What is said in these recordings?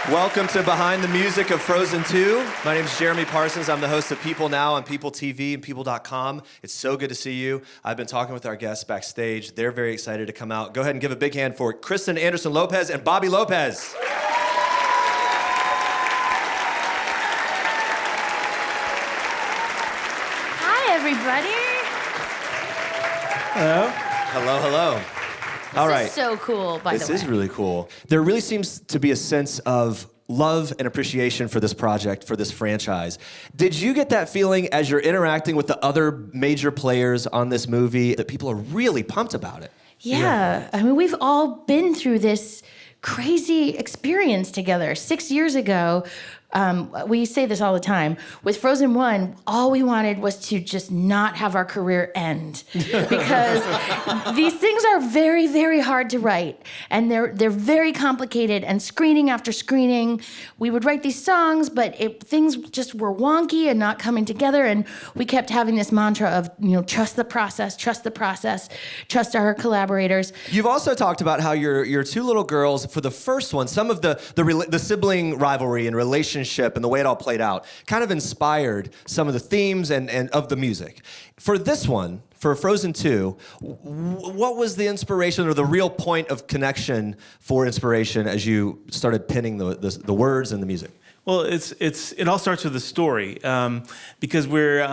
Welcome to Behind the Music of Frozen 2. My name is Jeremy Parsons. I'm the host of People Now on People TV and People.com. It's so good to see you. I've been talking with our guests backstage. They're very excited to come out. Go ahead and give a big hand for Kristen Anderson-Lopez and Bobby Lopez. Hi, everybody. Hello. Hello, hello. All right. This is so cool, by the way. This is really cool. There really seems to be a sense of love and appreciation for this project, for this franchise. Did you get that feeling as you're interacting with the other major players on this movie that people are really pumped about it? Yeah. I mean, we've all been through this crazy experience together. 6 years ago, we say this all the time. With Frozen 1, all we wanted was to just not have our career end. Because these things are very, very hard to write. And they're very complicated. And screening after screening, we would write these songs, but things just were wonky and not coming together. And we kept having this mantra of, trust the process, trust our collaborators. You've also talked about how your two little girls, for the first one, some of the sibling rivalry and relationship and the way it all played out kind of inspired some of the themes and of the music. For this one, for Frozen 2, what was the inspiration or the real point of connection for inspiration as you started pinning the words and the music? Well, it all starts with the story because we're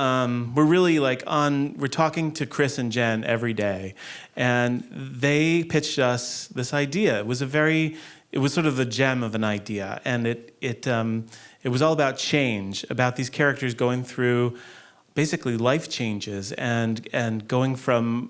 really we're talking to Chris and Jen every day, and they pitched us this idea. It was sort of the gem of an idea, and it was all about change, about these characters going through basically life changes and going from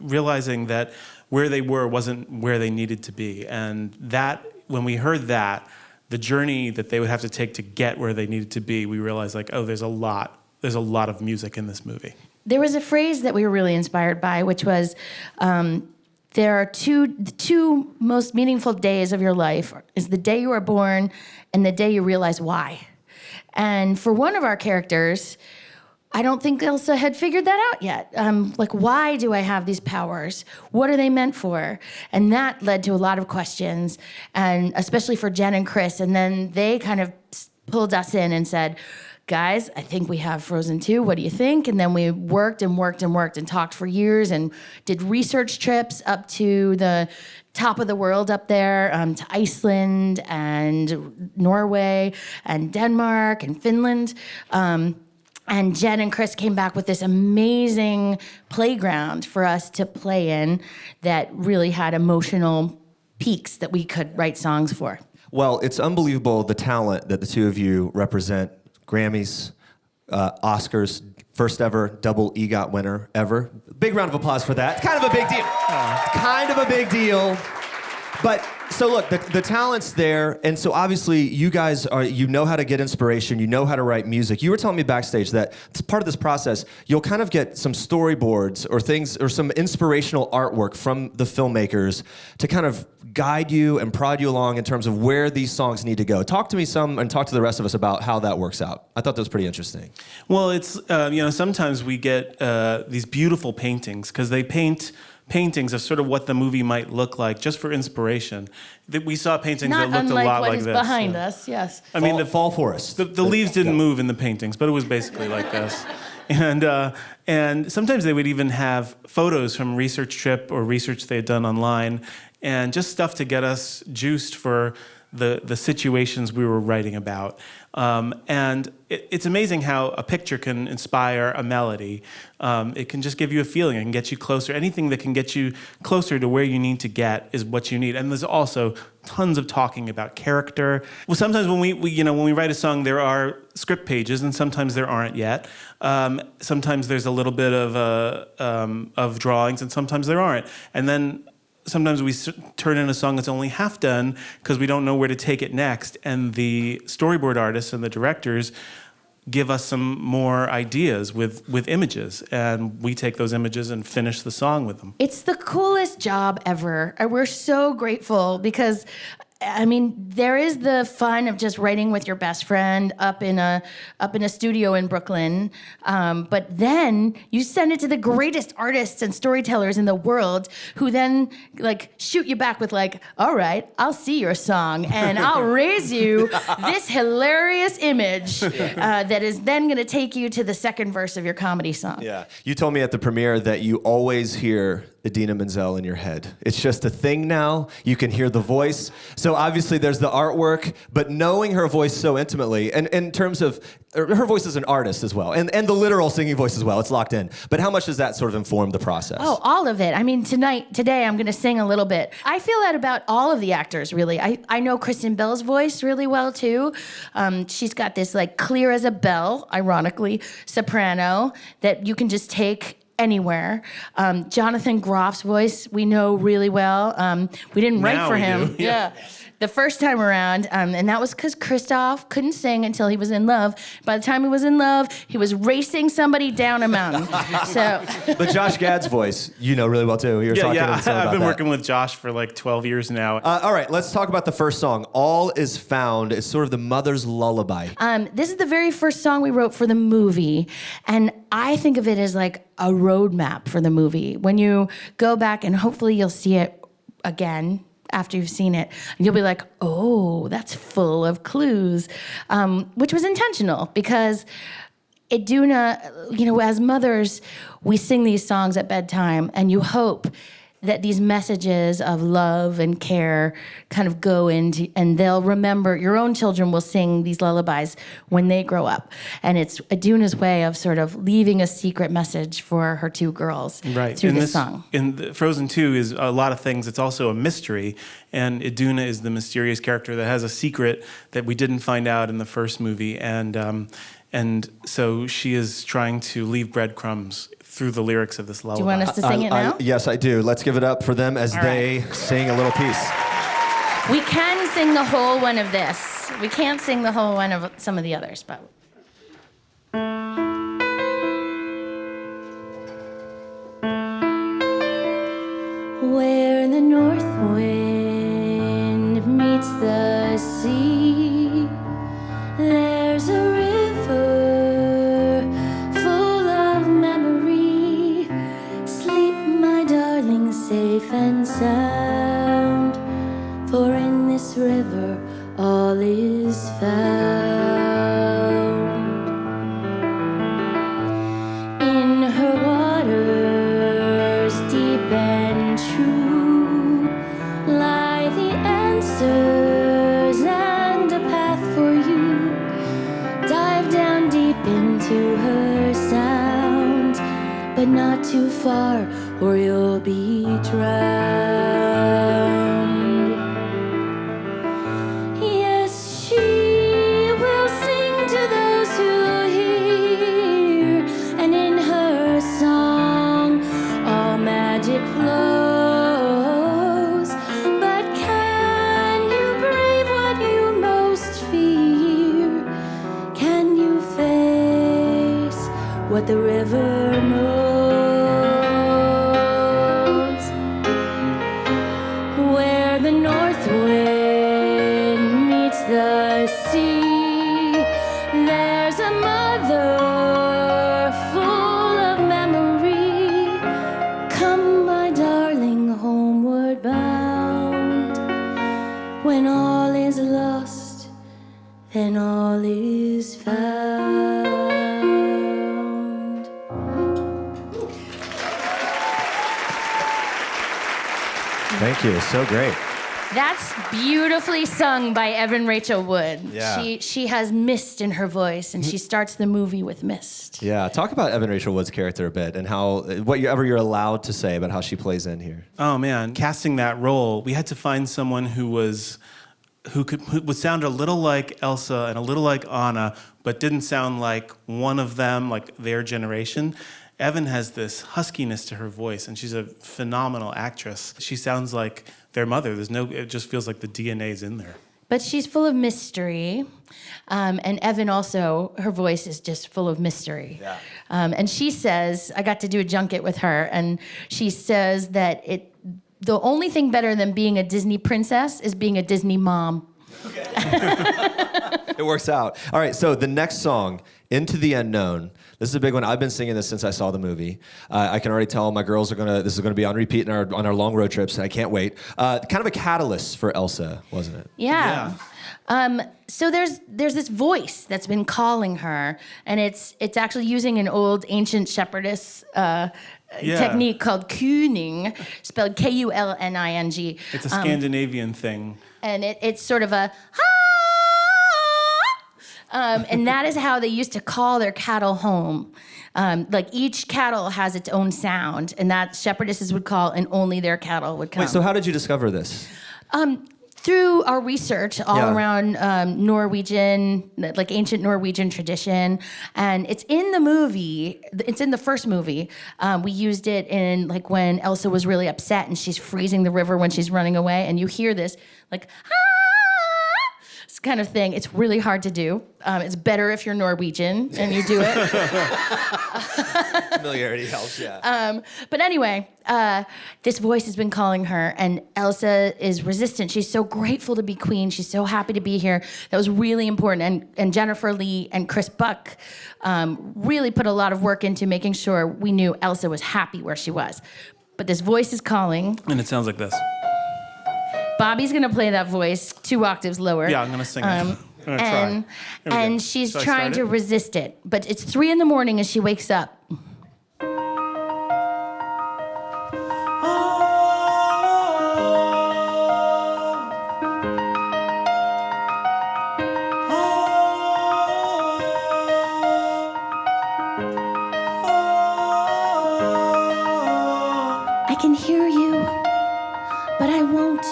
realizing that where they were wasn't where they needed to be, and that when we heard that, the journey that they would have to take to get where they needed to be, we realized there's a lot of music in this movie. There was a phrase that we were really inspired by, which was, there are two most meaningful days of your life is the day you were born and the day you realize why. And for one of our characters, I don't think Elsa had figured that out yet. Why do I have these powers? What are they meant for? And that led to a lot of questions, and especially for Jen and Chris. And then they kind of pulled us in and said, guys, I think we have Frozen 2. What do you think? And then we worked and talked for years and did research trips up to the top of the world up there, to Iceland and Norway and Denmark and Finland. And Jen and Chris came back with this amazing playground for us to play in that really had emotional peaks that we could write songs for. Well, it's unbelievable the talent that the two of you represent. Grammys, Oscars, first ever double EGOT winner ever. Big round of applause for that. It's kind of a big deal. Kind of a big deal. But so look, the talent's there, and so obviously you guys you know how to get inspiration, you know how to write music. You were telling me backstage that as part of this process, you'll kind of get some storyboards or things or some inspirational artwork from the filmmakers to kind of guide you and prod you along in terms of where these songs need to go. Talk to me some and talk to the rest of us about how that works out. I thought that was pretty interesting. Well, it's sometimes we get these beautiful paintings because they paint paintings of sort of what the movie might look like, just for inspiration. We saw paintings that looked a lot like this. Not unlike what is behind us, yes. I mean, the fall forest. The leaves didn't move in the paintings, but it was basically like this. And sometimes they would even have photos from research trip or research they had done online, and just stuff to get us juiced for the situations we were writing about. And it's amazing how a picture can inspire a melody. It can just give you a feeling. It can get you closer. Anything that can get you closer to where you need to get is what you need. And there's also tons of talking about character. Well, sometimes when we write a song, there are script pages, and sometimes there aren't yet. Sometimes there's a little bit of drawings, and sometimes there aren't. And then sometimes we turn in a song that's only half done because we don't know where to take it next, and the storyboard artists and the directors give us some more ideas with images, and we take those images and finish the song with them. It's the coolest job ever. We're so grateful because I mean, there is the fun of just writing with your best friend up in a studio in Brooklyn, but then you send it to the greatest artists and storytellers in the world, who then like shoot you back with like, all right, I'll see your song and I'll raise you this hilarious image that is then going to take you to the second verse of your comedy song. Yeah, you told me at the premiere that you always hear Idina Menzel in your head. It's just a thing now. You can hear the voice. So obviously there's the artwork, but knowing her voice so intimately, and in terms of her voice as an artist as well, and the literal singing voice as well, it's locked in. But how much does that sort of inform the process? Oh, all of it. I mean, today I'm going to sing a little bit. I feel that about all of the actors, really. I know Kristen Bell's voice really well, too. She's got this, like, clear as a bell, ironically, soprano that you can just take anywhere. Jonathan Groff's voice we know really well. We didn't write for him. Yeah. The first time around, and that was because Kristoff couldn't sing until he was in love. By the time he was in love, he was racing somebody down a mountain. But Josh Gad's voice, you know really well too. You were talking to him I've been that. working with Josh for like 12 years now. All right, let's talk about the first song. All is Found. It's sort of the mother's lullaby. This is the very first song we wrote for the movie, and I think of it as like a roadmap for the movie. When you go back, and hopefully you'll see it again after you've seen it, you'll be like, oh, that's full of clues, which was intentional because Iduna, as mothers, we sing these songs at bedtime, and you hope that these messages of love and care kind of go into, and they'll remember, your own children will sing these lullabies when they grow up. And it's Iduna's way of sort of leaving a secret message for her two girls through this song. In Frozen 2 is a lot of things. It's also a mystery, and Iduna is the mysterious character that has a secret that we didn't find out in the first movie. And so she is trying to leave breadcrumbs through the lyrics of this lullaby. Do you want us to sing it now? Yes, I do. Let's give it up for them as they sing a little piece. We can sing the whole one of this. We can't sing the whole one of some of the others, but... Where the north wind meets the sea, there's a river full of memory. Sleep, my darling, safe and sound, for in this river all is found. In her waters deep and true lie the answers and a path for you. Dive down deep into her sound, but not too far or you'll be drowned. Yes, she will sing to those who hear, and in her song all magic flows. But can you brave what you most fear? Can you face what the river knows? Where the north wind meets the sea, there's a mother full of memory. Come, my darling, homeward bound. When all is lost, then all is found. Thank you. So great. That's beautifully sung by Evan Rachel Wood. Yeah. She has mist in her voice, and she starts the movie with mist. Yeah. Talk about Evan Rachel Wood's character a bit and how whatever you're allowed to say about how she plays in here. Oh man, casting that role, we had to find someone who would sound a little like Elsa and a little like Anna, but didn't sound like one of them, like their generation. Evan has this huskiness to her voice, and she's a phenomenal actress. She sounds like their mother. It just feels like the DNA's in there. But she's full of mystery. And Evan also, her voice is just full of mystery. Yeah. And she says, I got to do a junket with her, and she says that the only thing better than being a Disney princess is being a Disney mom. It works out. All right, so the next song, Into the Unknown. This is a big one. I've been singing this since I saw the movie. I can already tell my girls this is gonna be on repeat on our long road trips. I can't wait. Kind of a catalyst for Elsa, wasn't it? Yeah. So there's this voice that's been calling her, and it's actually using an old ancient shepherdess technique called kuning, spelled Kulning. It's a Scandinavian thing. And it's sort of a and that is how they used to call their cattle home. Like each cattle has its own sound, and that shepherdesses would call, and only their cattle would come. Wait, so how did you discover this? Through our research all around Norwegian, like ancient Norwegian tradition. And it's in the movie, it's in the first movie. We used it in like when Elsa was really upset and she's freezing the river when she's running away, and you hear this like, this kind of thing. It's really hard to do. It's better if you're Norwegian and you do it. Familiarity helps, yeah. But anyway, this voice has been calling her, and Elsa is resistant. She's so grateful to be queen. She's so happy to be here. That was really important. And Jennifer Lee and Chris Buck really put a lot of work into making sure we knew Elsa was happy where she was. But this voice is calling. And it sounds like this. Bobby's gonna play that voice 2 octaves lower. Yeah, I'm gonna sing it. I'm gonna try. And she's trying to resist it. But it's 3 a.m. as she wakes up. I can hear you, but I won't.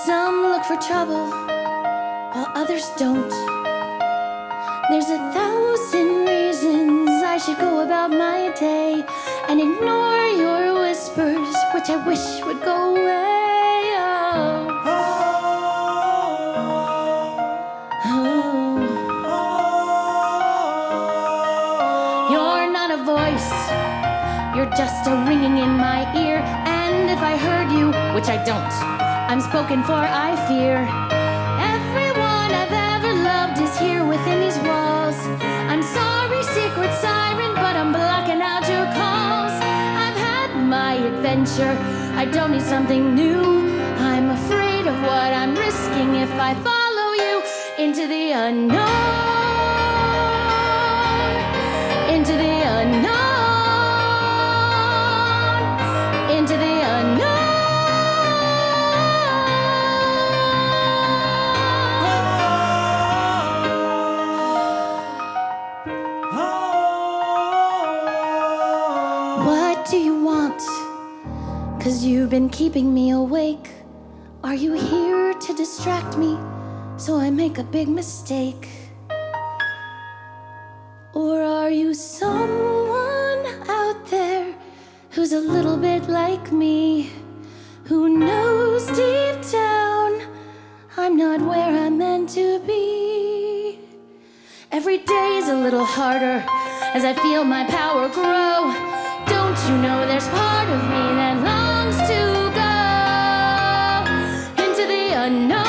Some look for trouble, while others don't. There's 1,000 reasons I should go about my day and ignore your whispers, which I wish would go away. You're not a voice, you're just a ringing in my ear. And if I heard you, which I don't, I'm spoken for, I fear. Everyone I've ever loved is here within these walls. I'm sorry, secret siren, but I'm blocking out your calls. I've had my adventure, I don't need something new. I'm afraid of what I'm risking if I follow you into the unknown. Into the unknown. Into the unknown. What do you want? 'Cause you've been keeping me awake. Are you here to distract me so I make a big mistake? Or are you someone out there who's a little bit like me, who knows deep down I'm not where I'm meant to be? Every day's a little harder as I feel my power grow. Don't you know there's part of me that longs to go into the unknown,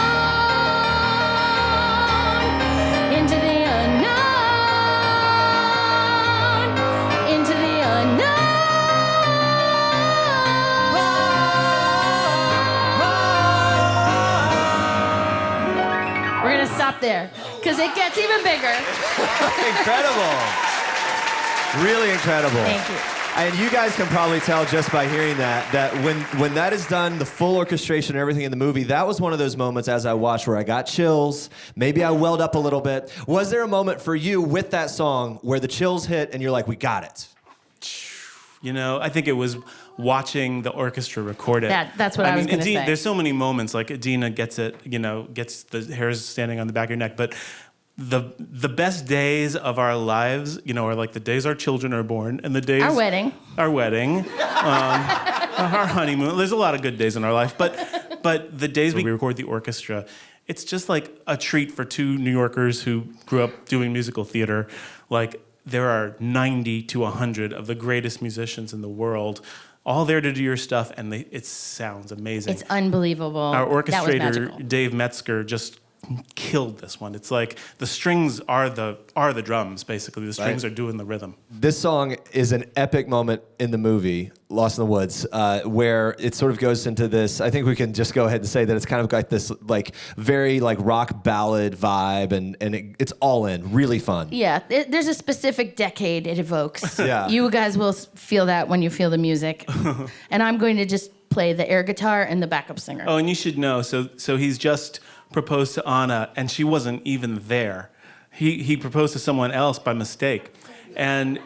into the unknown, into the unknown. We're gonna stop there because it gets even bigger. Incredible. Really incredible. Thank you. And you guys can probably tell just by hearing that when that is done, the full orchestration and everything in the movie, that was one of those moments as I watched where I got chills. Maybe I welled up a little bit. Was there a moment for you with that song where the chills hit and you're like, we got it? You know, I think it was watching the orchestra record it. That's what I was going to say. There's so many moments, like Idina gets it, gets the hairs standing on the back of your neck, but the best days of our lives, are like the days our children are born and the days... Our wedding. Our honeymoon. There's a lot of good days in our life, but the days we record the orchestra, it's just like a treat for 2 New Yorkers who grew up doing musical theater. Like, there are 90 to 100 of the greatest musicians in the world all there to do your stuff, and it sounds amazing. It's unbelievable. Our That was orchestrator, magical. Dave Metzger, just killed this one. It's like the strings are the drums, basically. The strings are doing the rhythm. This song is an epic moment in the movie, Lost in the Woods, where it sort of goes into this, I think we can just go ahead and say that it's kind of got this like very like rock ballad vibe, and it's all in, really fun. Yeah, there's a specific decade it evokes. Yeah. You guys will feel that when you feel the music. And I'm going to just play the air guitar and the backup singer. Oh, and you should know, so he's just proposed to Anna, and she wasn't even there. He proposed to someone else by mistake. And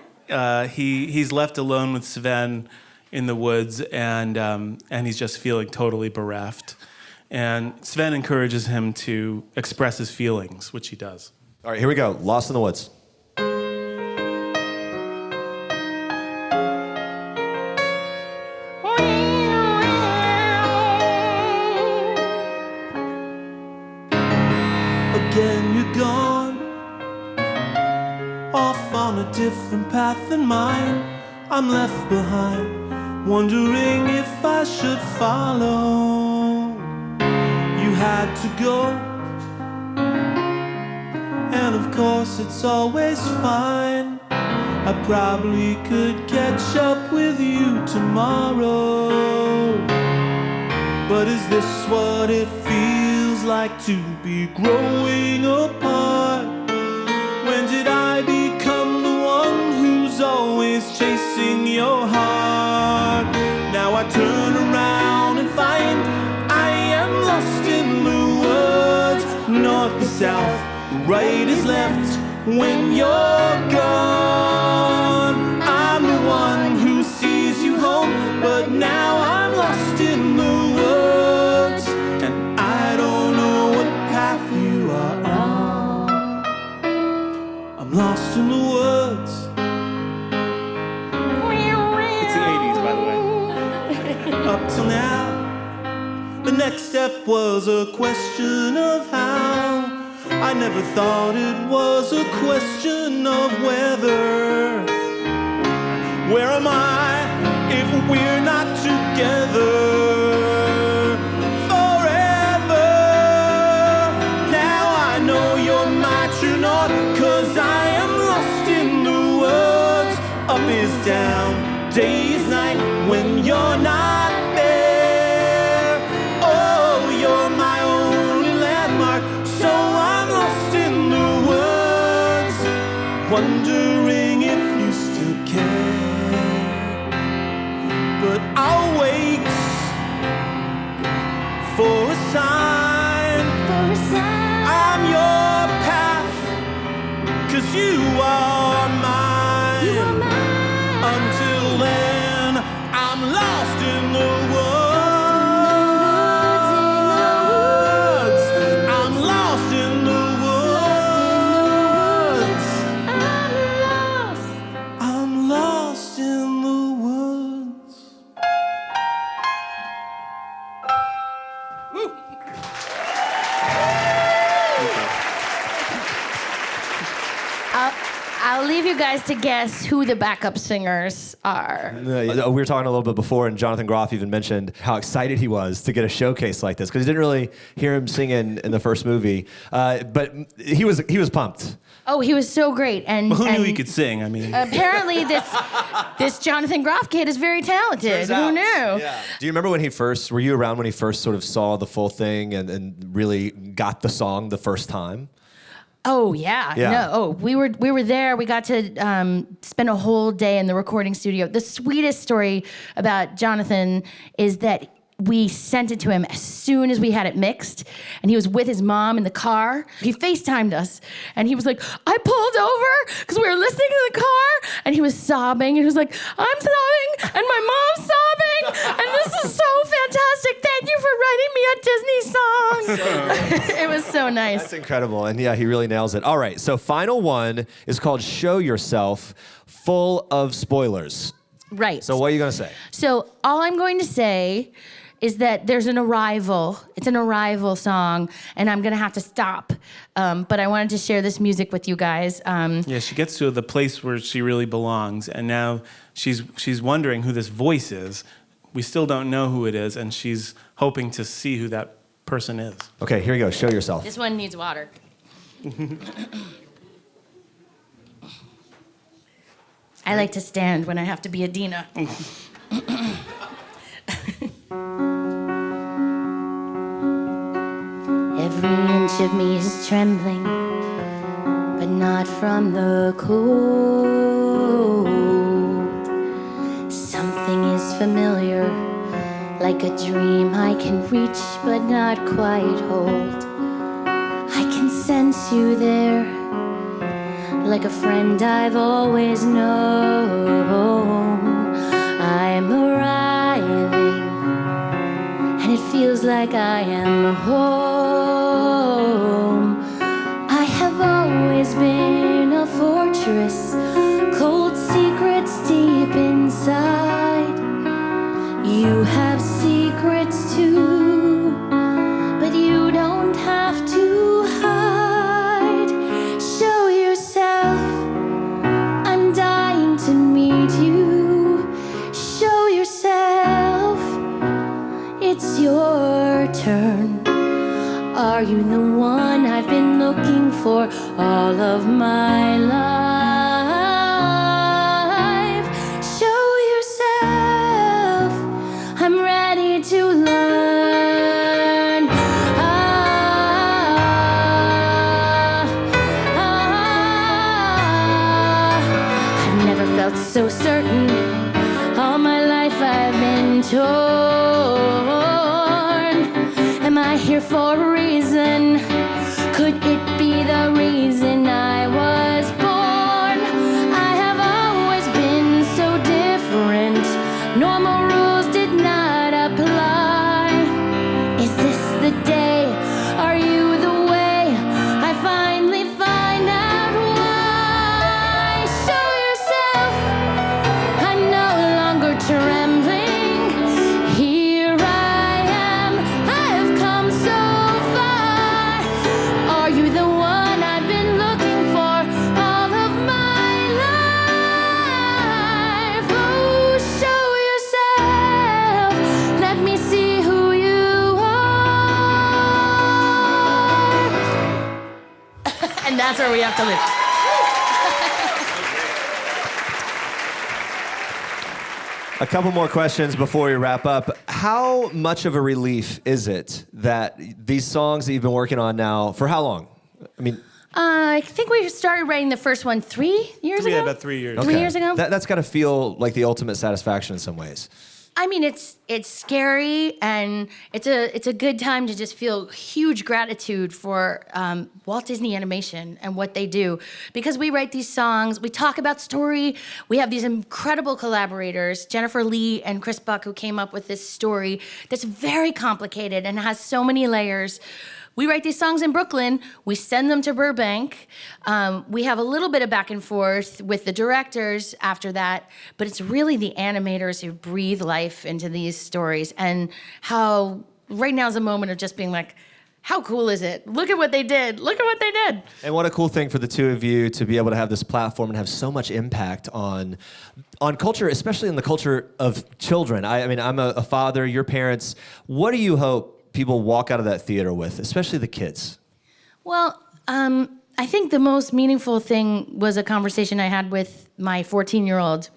he's left alone with Sven in the woods, and he's just feeling totally bereft. And Sven encourages him to express his feelings, which he does. All right, here we go. Lost in the Woods. Again you're gone, off on a different path than mine. I'm left behind, wondering if I should follow. You had to go, and of course it's always fine. I probably could catch up with you tomorrow. But is this what it feels like to be growing apart? When did I become the one who's always chasing your heart? Now I turn around and find I am lost in the woods. North is south, right is left when you're gone. I'm the one who sees you home, but now I'm lost in the woods, and I don't know what path you are on. I'm lost in the woods. It's the 80s, by the way. Up till now, the next step was a question of how. I never thought it was a question of whether. Where am I if we're not together forever? Now I know you're my true north, 'cause I am lost in the woods. Up is down, day is night when you're not there. Oh, you're my only landmark, so I'm lost in the woods, wondering if you still care. But I'll wait for a sign. I'm your path, 'cause you are mine. Until then, I'm lost in the woods. I'm lost in the woods. I'm lost in the woods. I'll leave you guys to guess who the backup singers are. We were talking a little bit before, and Jonathan Groff even mentioned how excited he was to get a showcase like this, because he didn't really hear him singing in the first movie, but he was pumped. Oh, he was so great. And Who knew and he could sing? I mean, apparently this Jonathan Groff kid is very talented. Who knew? Yeah. Do you remember when were you around when he first sort of saw the full thing and really got the song the first time? Oh yeah. Yeah. No. Oh, we were there. We got to spend a whole day in the recording studio. The sweetest story about Jonathan is that we sent it to him as soon as we had it mixed, and he was with his mom in the car. He FaceTimed us, and he was like, I pulled over because we were listening to the car, and he was sobbing, and he was like, I'm sobbing, and my mom's sobbing, and this is so fantastic. Thank you for writing me a Disney song. It was so nice. That's incredible, and yeah, he really nails it. All right, so final one is called Show Yourself, full of spoilers. Right. So what are you going to say? So all I'm going to say is that there's an arrival. It's an arrival song, and I'm gonna have to stop. But I wanted to share this music with you guys. yeah, she gets to the place where she really belongs, and now she's wondering who this voice is. We still don't know who it is, and she's hoping to see who that person is. Okay, here you go. Show yourself. This one needs water. I like to stand when I have to be Idina. Every inch of me is trembling, but not from the cold. Something is familiar, like a dream I can reach but not quite hold. I can sense you there, like a friend I've always known. I'm arriving, and it feels like I am home. I have always been a fortress, cold secrets deep inside. You have secrets too, but you don't have to hide. Show yourself, I'm dying to meet you. Show yourself, it's your turn. Are you the one I've been looking for all of my life? Show yourself, I'm ready to learn. I've never felt so certain. All my life I've been torn. Am I here for a reason? Could it be the reason I was born? I have always been so different. Normal rules did not apply. Is this the day? Are you the way? I finally find out why. Show yourself, I'm no longer trembling. Here I am, I have come so far. Are you the one I've been looking for all of my life? Oh, show yourself, let me see who you are. And that's where we have to live. A couple more questions before we wrap up. How much of a relief is it that these songs that you've been working on now, for how long? I mean, I think we started writing the first one 3 years ago. Yeah, about 3 years. 3 years ago. That's got to feel like the ultimate satisfaction in some ways. I mean, it's scary, and it's a good time to just feel huge gratitude for Walt Disney Animation and what they do, because we write these songs, we talk about story, we have these incredible collaborators, Jennifer Lee and Chris Buck, who came up with this story that's very complicated and has so many layers. We write these songs in Brooklyn. We send them to Burbank. We have a little bit of back and forth with the directors after that, but it's really the animators who breathe life into these stories, and how right now is a moment of just being like, how cool is it? Look at what they did. Look at what they did. And what a cool thing for the two of you to be able to have this platform and have so much impact on culture, especially in the culture of children. I mean, I'm a father, your parents. What do you hope people walk out of that theater with, especially the kids? Well, I think the most meaningful thing was a conversation I had with my 14-year-old,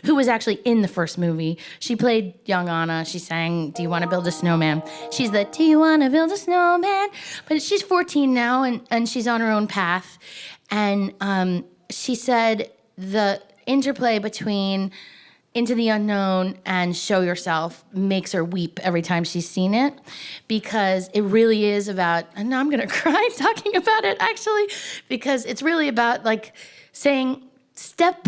who was actually in the first movie. She played young Anna. She sang, "Do you want to build a snowman?" She's the, "Do you want to build a snowman?" But she's 14 now, and she's on her own path. And she said the interplay between Into the Unknown and Show Yourself makes her weep every time she's seen it, because it really is about, and I'm gonna cry talking about it actually, because it's really about like saying, step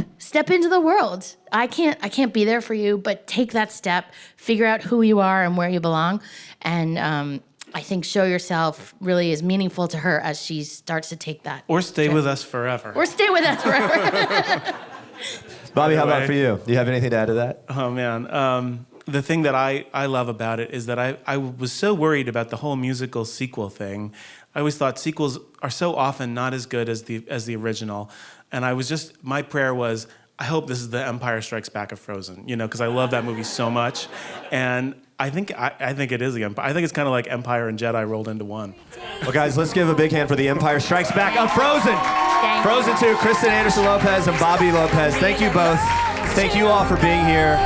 into the world. I can't be there for you, but take that step, figure out who you are and where you belong. And I think Show Yourself really is meaningful to her as she starts to take that. Or stay with us forever. Or stay with us forever. Bobby, how about for you? Do you have anything to add to that? Oh, man. The thing that I love about it is that I was so worried about the whole musical sequel thing. I always thought sequels are so often not as good as the original. And my prayer was, I hope this is the Empire Strikes Back of Frozen, because I love that movie so much. And I think it is the Empire. I think it's kind of like Empire and Jedi rolled into one. Well, guys, let's give a big hand for The Empire Strikes Back of Frozen. Frozen 2, Kristen Anderson-Lopez and Bobby Lopez. Thank you both. Thank you all for being here.